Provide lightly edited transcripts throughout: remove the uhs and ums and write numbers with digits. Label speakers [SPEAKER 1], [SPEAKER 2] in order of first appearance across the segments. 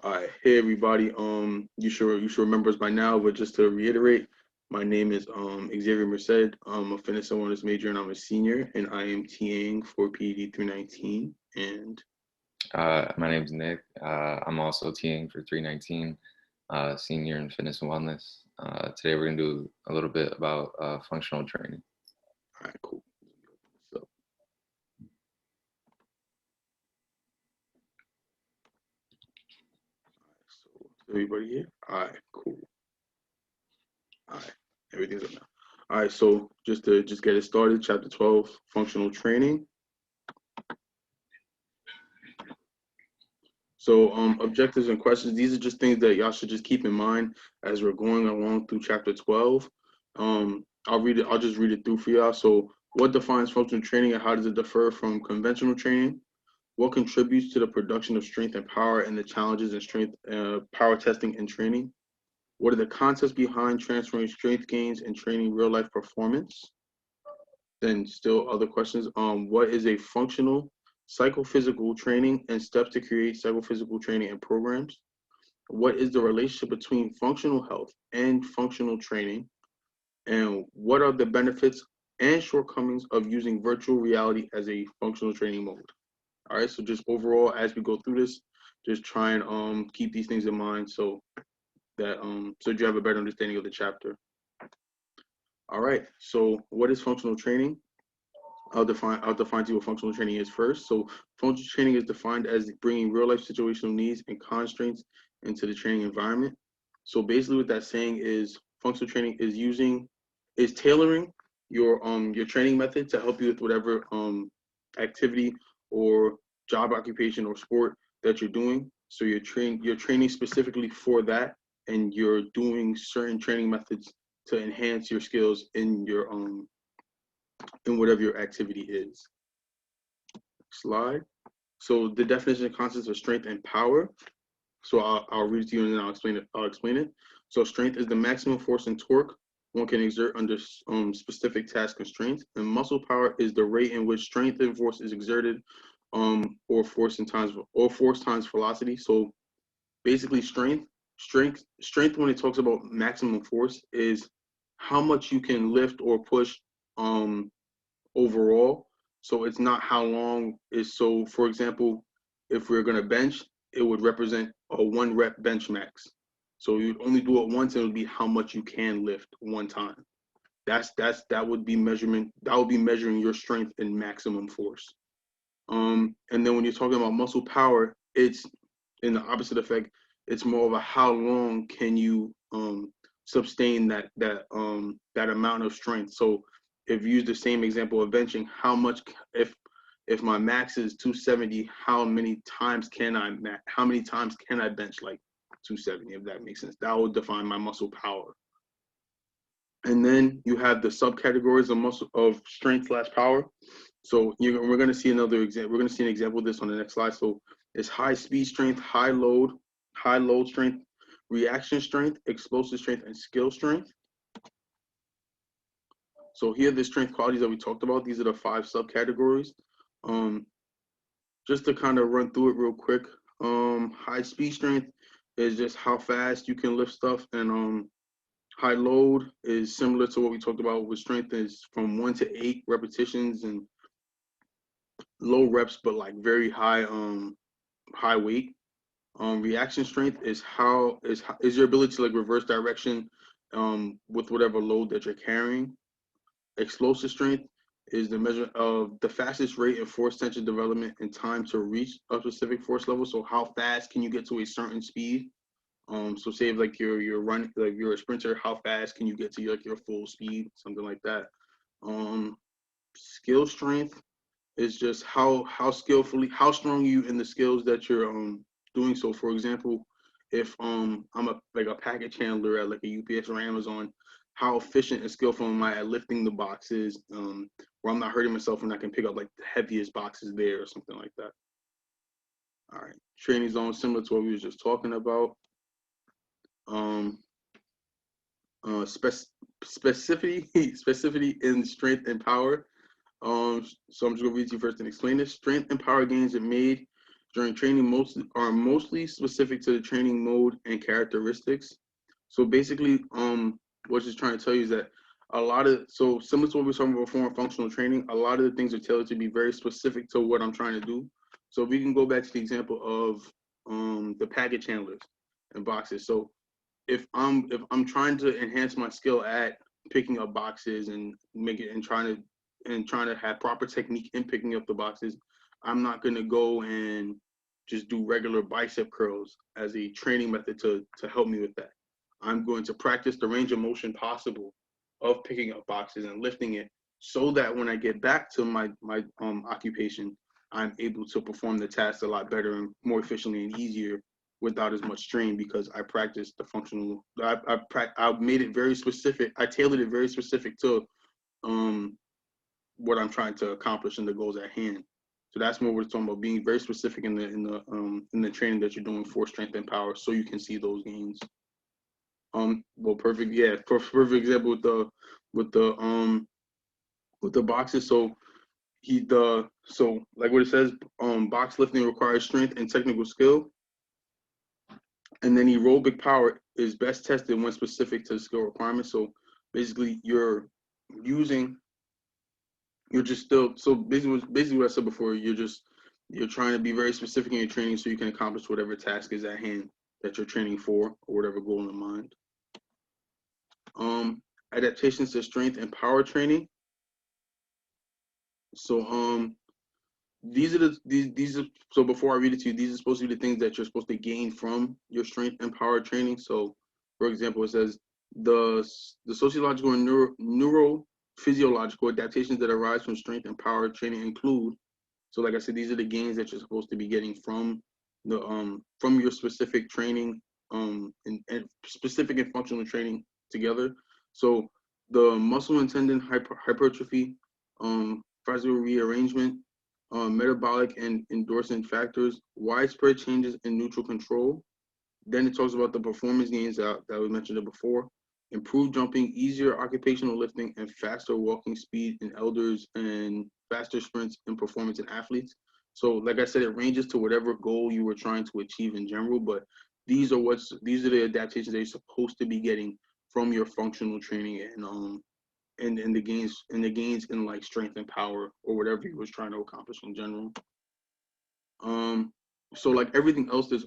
[SPEAKER 1] All right, hey everybody. You should remember us by now, but just to reiterate, my name is Xavier Merced. I'm a fitness and wellness major, and I'm a senior, and I am TAing for PED319. And
[SPEAKER 2] My name's Nick. I'm also TAing for 319, senior in fitness and wellness. Today we're going to do a little bit about functional training.
[SPEAKER 1] all right, cool. So, everybody here. All right, cool. All right, everything's up now. All right, so just to get it started, chapter 12, functional training. So objectives and questions, these are just things that y'all should just keep in mind as we're going along through chapter 12. I'll just read it through for y'all. So what defines functional training and how does it differ from conventional training? What contributes to the production of strength and power and the challenges in strength, power testing and training? What are the concepts behind transferring strength gains and training real life performance? Then still other questions. What is a functional psychophysical training and steps to create psychophysical training and programs? What is the relationship between functional health and functional training? And what are the benefits and shortcomings of using virtual reality as a functional training mode? All right, so just overall, as we go through this, just try and keep these things in mind so that so you have a better understanding of the chapter. All right, so what is functional training? I'll define to you what functional training is first. So functional training is defined as bringing real life situational needs and constraints into the training environment. So basically what that's saying is functional training is tailoring your training method to help you with whatever activity or job occupation or sport that you're doing. So you're training specifically for that, and you're doing certain training methods to enhance your skills in your in whatever your activity is. Slide. So the definition and concepts of strength and power. So I'll read it to you and then I'll explain it. So strength is the maximum force and torque one can exert under specific task constraints, and muscle power is the rate in which strength and force is exerted, or force times velocity. So basically, strength when it talks about maximum force is how much you can lift or push overall. So it's not how long is. So for example, if we're going to bench, it would represent a 1 rep bench max. So you'd only do it once, and it would be how much you can lift one time. That would be measuring your strength in maximum force. And then when you're talking about muscle power, it's in the opposite effect. It's more of a how long can you sustain that amount of strength. So if you use the same example of benching, how much if my max is 270, how many times can I bench like 270, if that makes sense? That would define my muscle power. And then you have the subcategories of strength / power. So we're going to see another example. We're going to see an example of this on the next slide. So it's high speed strength, high load strength, reaction strength, explosive strength, and skill strength. So here are the strength qualities that we talked about. These are the 5 subcategories. Just to kind of run through it real quick. High speed strength is just how fast you can lift stuff, and high load is similar to what we talked about with strength, is from 1 to 8 repetitions and low reps, but like very high weight. Reaction strength is your ability to like reverse direction with whatever load that you're carrying. Explosive strength is the measure of the fastest rate of force tension development and time to reach a specific force level. So how fast can you get to a certain speed? So say if like you're running, like you're a sprinter, how fast can you get to like your full speed, something like that. Skill strength is just how strong you in the skills that you're doing. So for example, if I'm a package handler at like a UPS or Amazon, how efficient and skillful am I at lifting the boxes, where I'm not hurting myself and I can pick up like the heaviest boxes there or something like that. All right, training zone, similar to what we were just talking about. Specificity in strength and power. So I'm just gonna read to you first and explain this. Strength and power gains are made during training are mostly specific to the training mode and characteristics. So basically, what it's trying to tell you is that so similar to what we were talking about before in functional training, a lot of the things are tailored to be very specific to what I'm trying to do. So if we can go back to the example of the package handlers and boxes. So if I'm trying to enhance my skill at picking up boxes and trying to have proper technique in picking up the boxes, I'm not going to go and just do regular bicep curls as a training method to help me with that. I'm going to practice the range of motion possible of picking up boxes and lifting it, so that when I get back to my occupation, I'm able to perform the task a lot better and more efficiently and easier without as much strain, because I practiced the functional. I made it very specific. I tailored it very specific to what I'm trying to accomplish and the goals at hand. So that's what we're talking about, being very specific in the training that you're doing for strength and power, so you can see those gains. Well, perfect. Yeah, perfect example with the boxes. So like what it says, box lifting requires strength and technical skill, and then aerobic power is best tested when specific to the skill requirements. So basically, you're just still, so basically what I said before, you're trying to be very specific in your training so you can accomplish whatever task is at hand that you're training for, or whatever goal in mind. Adaptations to strength and power training. So these are so before I read it to you, these are supposed to be the things that you're supposed to gain from your strength and power training. So for example, it says the sociological and neurophysiological adaptations that arise from strength and power training include, so like I said, these are the gains that you're supposed to be getting from your specific training, and specific and functional training together. So the muscle and tendon hypertrophy, fascial rearrangement, metabolic and endorsement factors, widespread changes in neutral control. Then it talks about the performance gains that we mentioned before: improved jumping, easier occupational lifting, and faster walking speed in elders, and faster sprints in performance in athletes. So like I said, it ranges to whatever goal you were trying to achieve in general, but these are the adaptations that you're supposed to be getting from your functional training, and the gains in like strength and power, or whatever you was trying to accomplish in general. So like everything else, there's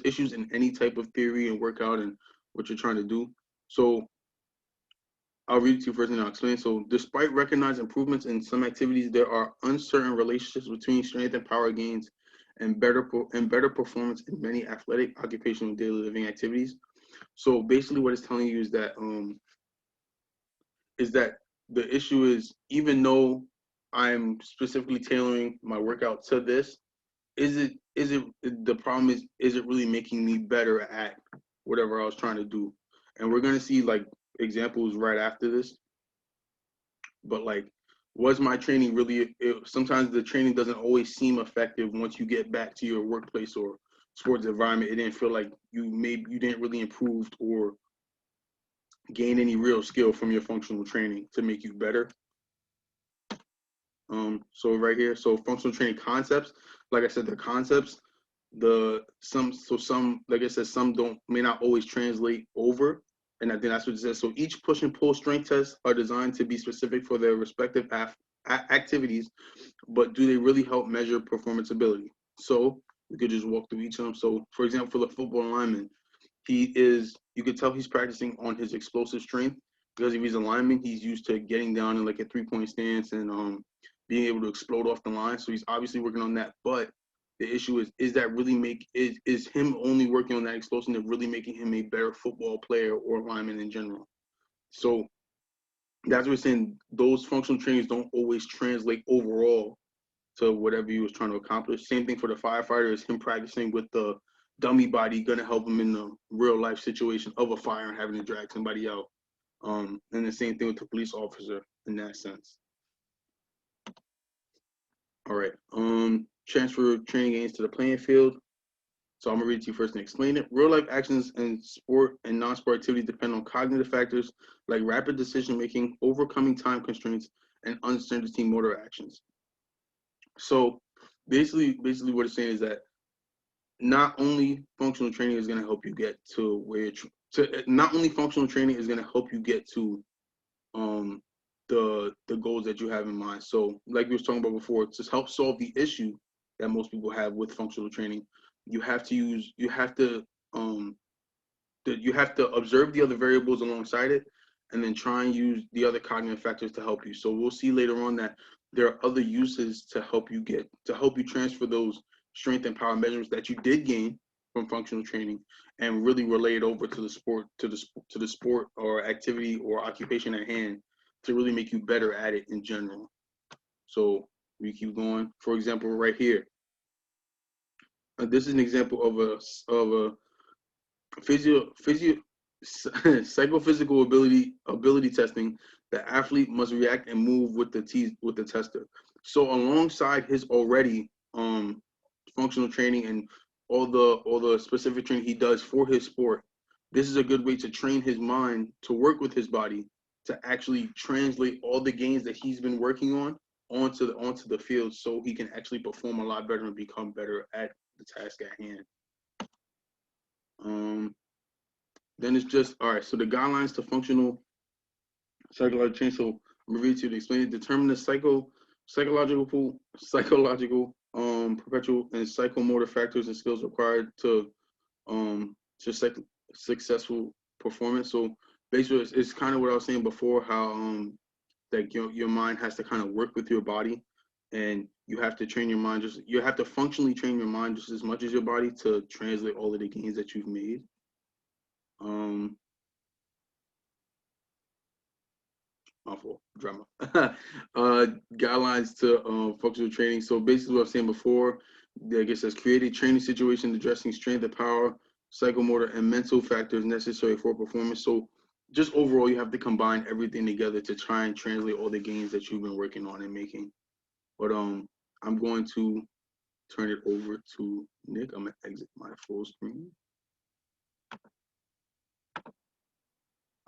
[SPEAKER 1] issues in any type of theory and workout and what you're trying to do. So I'll read it to you first and I'll explain. So despite recognized improvements in some activities, there are uncertain relationships between strength and power gains and better performance in many athletic, occupational, daily living activities. So basically what it's telling you is that the issue is, even though I'm specifically tailoring my workout to this, the problem is it really making me better at whatever I was trying to do? And we're gonna see like examples right after this. But like, was my training really? Sometimes the training doesn't always seem effective once you get back to your workplace or sports environment. It didn't feel like you didn't really improve or gain any real skill from your functional training to make you better. So right here, so functional training concepts, like I said, the concepts, some like I said, some may not always translate over, and I think that's what it says. So each push and pull strength tests are designed to be specific for their respective activities, but do they really help measure performance ability? So we could just walk through each of them. So for example, for the football lineman, you could tell he's practicing on his explosive strength, because if he's a lineman, he's used to getting down in like a 3-point stance and being able to explode off the line. So he's obviously working on that. But the issue is that really is him only working on that explosiveness really making him a better football player or lineman in general? So that's what we're saying. Those functional trainings don't always translate overall to whatever he was trying to accomplish. Same thing for the firefighter, is him practicing with the dummy body going to help him in the real life situation of a fire and having to drag somebody out. And the same thing with the police officer in that sense. All right. Transfer training gains to the playing field. So I'm gonna read it to you first and explain it. Real life actions in sport and non-sport activity depend on cognitive factors like rapid decision making, overcoming time constraints, and uncertainty motor actions. So basically what it's saying is that not only functional training is going to help you get to where not only functional training is going to help you get to um the goals that you have in mind. So like we was talking about before, to help solve the issue that most people have with functional training, you have to you have to observe the other variables alongside it, and then try and use the other cognitive factors to help you. So we'll see later on that there are other uses to help you transfer those strength and power measures that you did gain from functional training and really relay it over to the sport or activity or occupation at hand to really make you better at it in general. So we keep going. For example, right here, this is an example of a physio psychophysical ability testing. The athlete must react and move with the tester. So alongside his already functional training and all the specific training he does for his sport, this is a good way to train his mind to work with his body to actually translate all the gains that he's been working on onto the field, so he can actually perform a lot better and become better at the task at hand. Then it's just all right. So the guidelines to functional psychological change. So I'm gonna read to you to explain it. Determine the psychological, perpetual and psychomotor factors and skills required to successful performance. So basically, it's kind of what I was saying before, how that your mind has to kind of work with your body, and you have to train your mind. You have to functionally train your mind just as much as your body to translate all of the gains that you've made. Awful drama. Guidelines to functional training. So basically, what I was saying before, I guess that's create a training situation addressing strength and power, psychomotor, and mental factors necessary for performance. So just overall, you have to combine everything together to try and translate all the gains that you've been working on and making. But I'm going to turn it over to Nick. I'm gonna exit my full screen.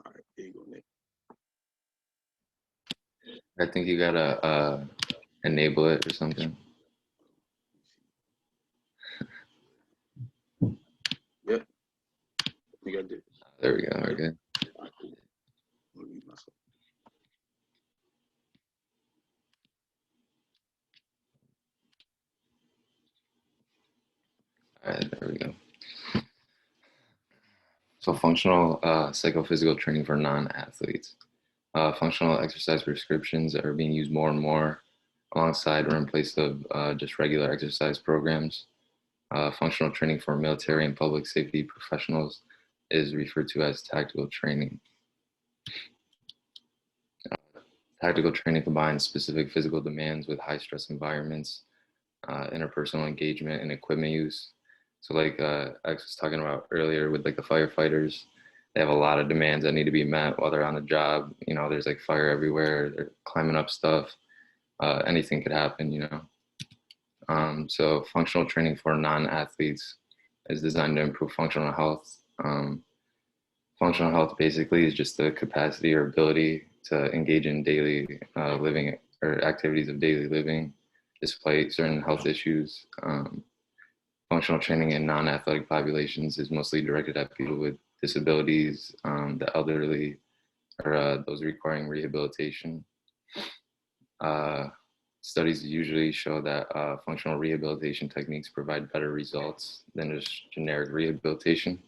[SPEAKER 1] All right, there you go, Nick.
[SPEAKER 2] I think you gotta enable it or something.
[SPEAKER 1] Yep, I think I did.
[SPEAKER 2] There we go. We're good.
[SPEAKER 1] All right, cool. I'm gonna mute myself.
[SPEAKER 2] All right, there we go. So functional psychophysical training for non-athletes. Functional exercise prescriptions are being used more and more alongside or in place of just regular exercise programs. Functional training for military and public safety professionals is referred to as tactical training. Tactical training combines specific physical demands with high stress environments, interpersonal engagement, and equipment use. So like I was talking about earlier with like the firefighters, they have a lot of demands that need to be met while they're on the job. You know, there's like fire everywhere, they're climbing up stuff, anything could happen, you know. So functional training for non-athletes is designed to improve functional health. Functional health basically is just the capacity or ability to engage in daily living or activities of daily living despite certain health issues. Functional training in non-athletic populations is mostly directed at people with disabilities, the elderly, or those requiring rehabilitation. Studies usually show that functional rehabilitation techniques provide better results than just generic rehabilitation.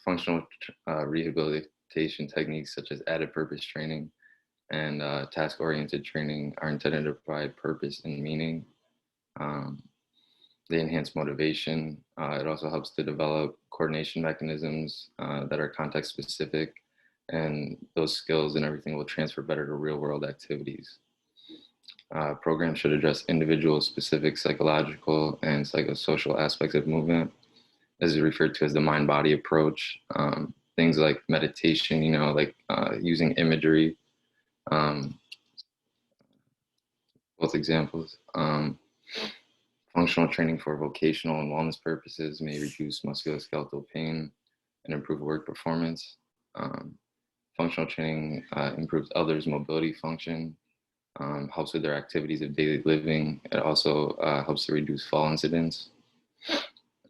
[SPEAKER 2] Functional rehabilitation techniques such as added purpose training and task-oriented training are intended to provide purpose and meaning. They enhance motivation. It also helps to develop coordination mechanisms that are context specific, and those skills and everything will transfer better to real world activities. Programs should address individual specific psychological and psychosocial aspects of movement. This is referred to as the mind-body approach. Things like meditation, you know, like using imagery, both examples. Functional training for vocational and wellness purposes may reduce musculoskeletal pain and improve work performance. Functional training improves others' mobility function, helps with their activities of daily living. It also helps to reduce fall incidents.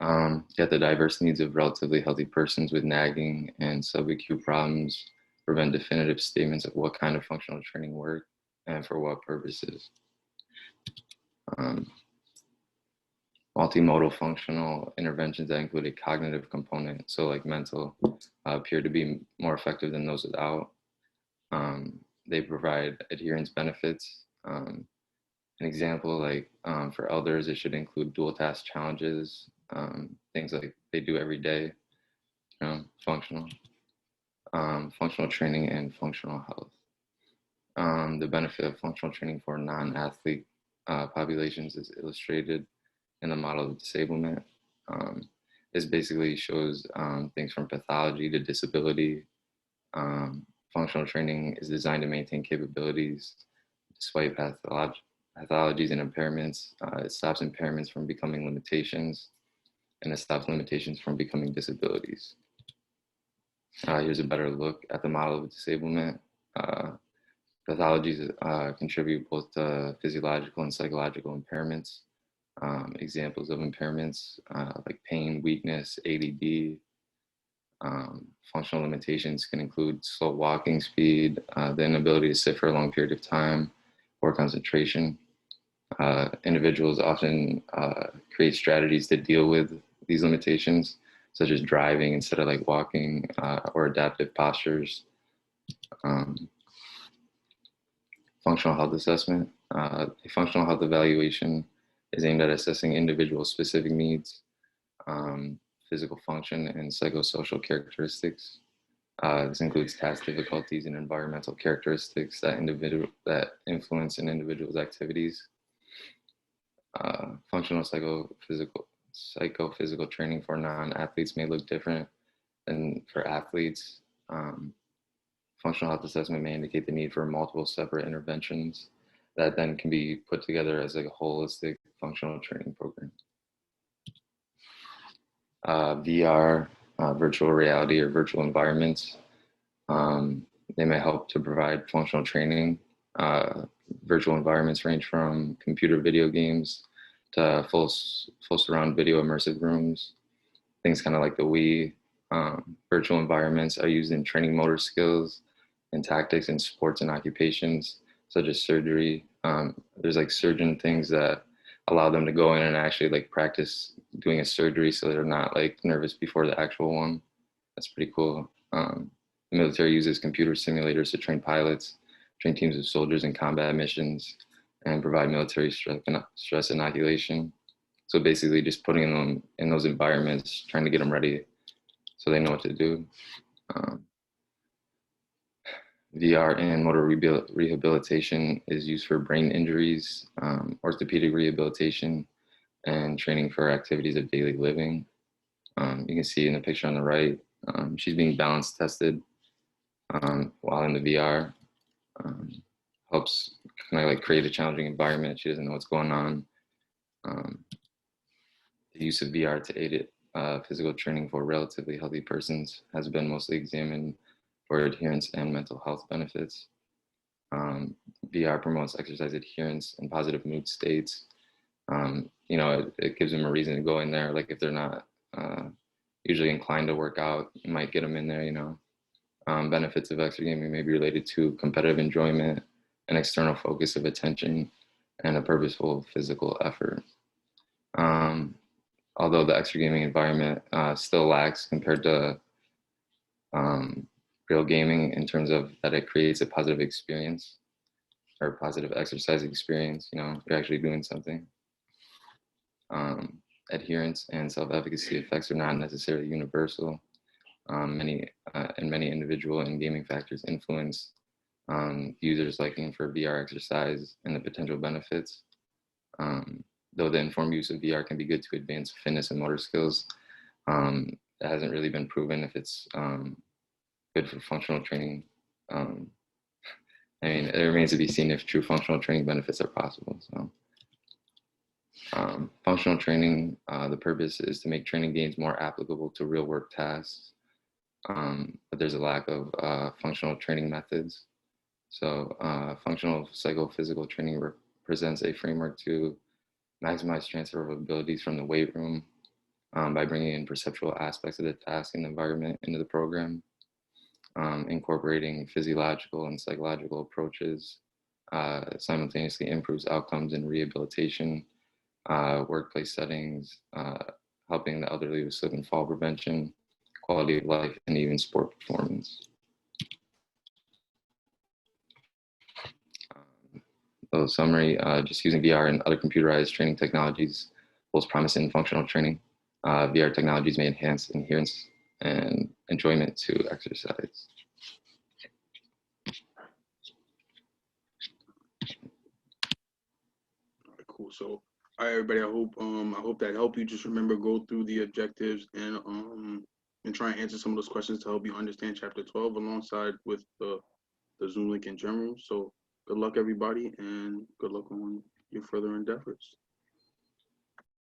[SPEAKER 2] Yet the diverse needs of relatively healthy persons with nagging and subacute problems prevent definitive statements of what kind of functional training work and for what purposes. Um, Multimodal functional interventions that include a cognitive component, so like mental, appear to be more effective than those without. They provide adherence benefits. An example, like for elders, it should include dual task challenges, things like they do every day, functional training and functional health. The benefit of functional training for non-athlete populations is illustrated in the model of disablement. This basically shows things from pathology to disability. Functional training is designed to maintain capabilities despite pathologies and impairments. It stops impairments from becoming limitations, and it stops limitations from becoming disabilities. Here's a better look at the model of disablement. Pathologies contribute both to physiological and psychological impairments. Examples of impairments like pain, weakness, ADD. Functional limitations can include slow walking speed, the inability to sit for a long period of time, or concentration. Individuals often create strategies to deal with these limitations, such as driving instead of like walking, or adaptive postures. Functional health assessment. A functional health evaluation is aimed at assessing individual specific needs, physical function, and psychosocial characteristics. This includes task difficulties and environmental characteristics that influence an individual's activities. Functional psychophysical training for non-athletes may look different than for athletes. Functional health assessment may indicate the need for multiple separate interventions that then can be put together as like a holistic functional training program. VR, virtual reality or virtual environments, they may help to provide functional training. Virtual environments range from computer video games to full surround video immersive rooms, things kind of like the Wii. Virtual environments are used in training motor skills and tactics in sports and occupations, such as surgery. There's like surgeon things that allow them to go in and actually like practice doing a surgery so they're not like nervous before the actual one. That's pretty cool. The military uses computer simulators to train pilots, train teams of soldiers in combat missions, and provide military stress inoculation. So basically just putting them in those environments, trying to get them ready so they know what to do. VR and motor rehabilitation is used for brain injuries, orthopedic rehabilitation, and training for activities of daily living. You can see in the picture on the right, she's being balance tested while in the VR. Helps kind of like create a challenging environment. She doesn't know what's going on. The use of VR to aid it, physical training for relatively healthy persons has been mostly examined for adherence and mental health benefits. VR promotes exercise adherence and positive mood states. It gives them a reason to go in there. Like if they're not usually inclined to work out, you might get them in there, benefits of exergaming may be related to competitive enjoyment, an external focus of attention, and a purposeful physical effort. Although the exergaming environment still lacks compared to real gaming in terms of that it creates a positive experience or positive exercise experience, you're actually doing something. Adherence and self-efficacy effects are not necessarily universal. Many individual and gaming factors influence users' liking for VR exercise and the potential benefits. Though the informed use of VR can be good to advance fitness and motor skills, it hasn't really been proven if it's good for functional training. It remains to be seen if true functional training benefits are possible. So, functional training, the purpose is to make training gains more applicable to real work tasks, but there's a lack of functional training methods. So functional psychophysical training presents a framework to maximize transfer of abilities from the weight room by bringing in perceptual aspects of the task and environment into the program, incorporating physiological and psychological approaches, simultaneously improves outcomes in rehabilitation, workplace settings, helping the elderly with slip and fall prevention, quality of life, and even sport performance. Little summary, just using VR and other computerized training technologies holds promise in functional training. VR technologies may enhance adherence and enjoyment to exercise.
[SPEAKER 1] All right, cool. So, all right, everybody. I hope that helped you. Just remember, go through the objectives and try and answer some of those questions to help you understand chapter 12 alongside with the Zoom link in general. So, good luck, everybody, and good luck on your further endeavors.